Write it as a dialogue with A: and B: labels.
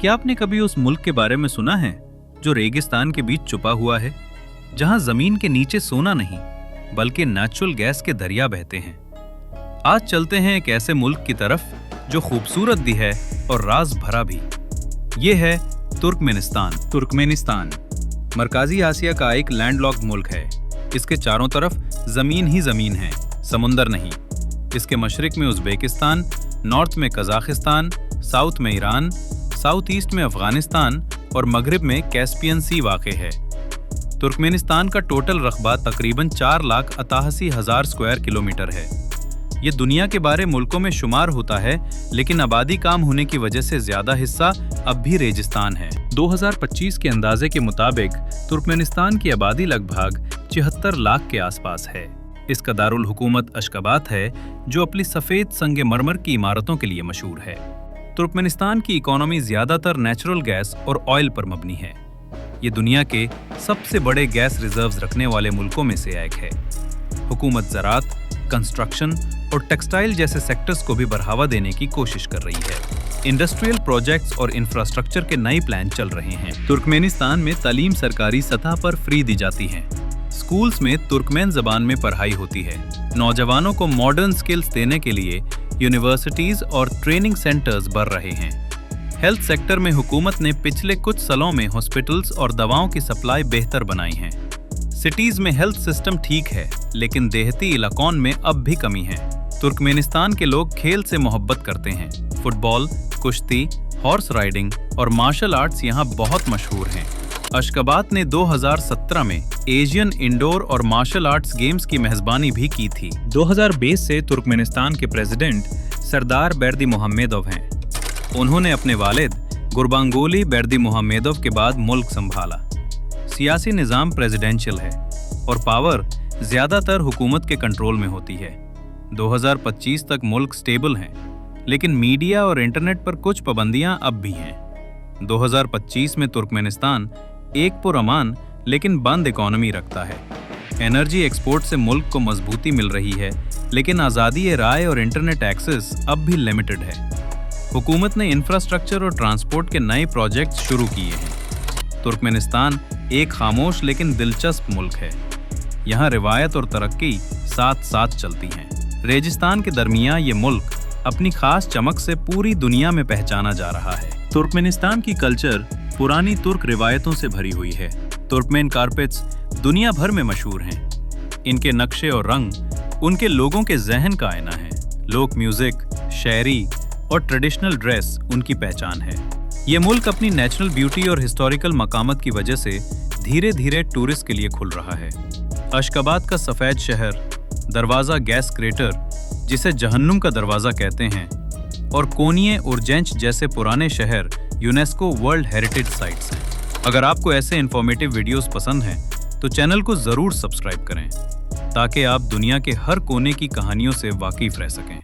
A: क्या आपने कभी उस मुल्क के बारे में सुना है जो रेगिस्तान के बीच छुपा हुआ है, जहां जमीन के नीचे सोना नहीं बल्कि नेचुरल गैस के दरिया बहते हैं? आज चलते हैं एक ऐसे मुल्क की तरफ जो खूबसूरत भी है और राज भरा भी। ये है तुर्कमेनिस्तान मरकाजी आसिया का एक लैंडलॉक्ड मुल्क है। इसके चारों तरफ जमीन ही जमीन है, समुंदर नहीं। इसके मशरिक में उज़्बेकिस्तान, नॉर्थ में कजाकिस्तान, साउथ में ईरान, साउथ ईस्ट में अफगानिस्तान और मगरिब में कैस्पियन सी वाक़े है। तुर्कमेनिस्तान का टोटल रकबा तकरीबन 4,88,000 स्क्वायर किलोमीटर है। ये दुनिया के बारे मुल्कों में शुमार होता है, लेकिन आबादी काम होने की वजह से ज्यादा हिस्सा अब भी रेगिस्तान है। 2025 के अंदाजे के मुताबिक तुर्कमेनिस्तान की आबादी लगभग 74 लाख के आसपास है। इसका दारुल हुकूमत अशगाबत है, जो अपनी सफेद संगमरमर की इमारतों के लिए मशहूर है। तुर्कमेनिस्तान की इकोनॉमी ज्यादातर नेचुरल गैस और ऑयल पर मबनी है। ये दुनिया के सबसे बड़े गैस रिजर्व्स रखने वाले मुल्कों में से एक है। हुकूमत ज़राअत, कंस्ट्रक्शन और टेक्सटाइल जैसे सेक्टर्स को भी बढ़ावा देने की कोशिश कर रही है। इंडस्ट्रियल प्रोजेक्ट्स और इंफ्रास्ट्रक्चर के नए प्लान चल रहे हैं। तुर्कमेनिस्तान में तालीम सरकारी सतह पर फ्री दी जाती है। स्कूल्स में तुर्कमेन ज़बान में पढ़ाई होती है। नौजवानों को मॉडर्न स्किल्स देने के लिए यूनिवर्सिटीज़ और ट्रेनिंग सेंटर्स बढ़ रहे हैं। हेल्थ सेक्टर में हुकूमत ने पिछले कुछ सालों में हॉस्पिटल्स और दवाओं की सप्लाई बेहतर बनाई है। सिटीज़ में हेल्थ सिस्टम ठीक है, लेकिन देहाती इलाकों में अब भी कमी है। तुर्कमेनिस्तान के लोग खेल से मोहब्बत करते हैं। फुटबॉल, कुश्ती, हॉर्स राइडिंग और मार्शल आर्ट्स यहाँ बहुत मशहूर हैं। अशगाबत ने 2017 में एशियन इंडोर और मार्शल आर्ट्स गेम्स की मेजबानी भी की थी। 2020 से तुर्कमेनिस्तान के प्रेसिडेंट सरदार बेर्दिमुहमेदोव हैं। उन्होंने अपने वालिद गुरबांगुली बेर्दिमुहमेदोव के बाद मुल्क संभाला। सियासी निज़ाम प्रेसिडेंशियल है और पावर ज़्यादातर हुकूमत के कंट्रोल में होती है। 2025 तक मुल्क स्टेबल है, लेकिन मीडिया और इंटरनेट पर कुछ पाबंदियां अब भी हैं। 2025 में तुर्कमेनिस्तान एक पुरअमान लेकिन बंद इकोनॉमी रखता है। एनर्जी एक्सपोर्ट से मुल्क को मजबूती मिल रही है, लेकिन आज़ादी राय और इंटरनेट एक्सेस अब भी लिमिटेड है। हुकूमत ने इंफ्रास्ट्रक्चर और ट्रांसपोर्ट के नए प्रोजेक्ट शुरू किए हैं। तुर्कमेनिस्तान एक खामोश लेकिन दिलचस्प मुल्क है। यहाँ रिवायत और तरक्की साथ साथ चलती हैं। रेगिस्तान के दरमियान ये मुल्क अपनी खास चमक से पूरी दुनिया में पहचाना जा रहा है। तुर्कमेनिस्तान की कल्चर पुरानी तुर्क रिवायतों से भरी हुई है। तुर्कमेन कारपेट्स दुनिया भर में मशहूर हैं। इनके नक्शे और रंग उनके लोगों के जहन का आईना है। लोक म्यूजिक, शायरी और ट्रेडिशनल ड्रेस उनकी पहचान है। ये मुल्क अपनी नेचुरल ब्यूटी और हिस्टोरिकल मकामत की वजह से धीरे धीरे टूरिस्ट के लिए खुल रहा है। अशगाबत का सफ़ेद शहर, दरवाज़ा गैस क्रेटर जिसे जहन्नुम का दरवाज़ा कहते हैं, और कोनिये उर्जेंच जैसे पुराने शहर यूनेस्को वर्ल्ड हेरिटेज साइट्स हैं। अगर आपको ऐसे इन्फॉर्मेटिव वीडियोस पसंद हैं तो चैनल को ज़रूर सब्सक्राइब करें, ताकि आप दुनिया के हर कोने की कहानियों से वाकिफ़ रह सकें।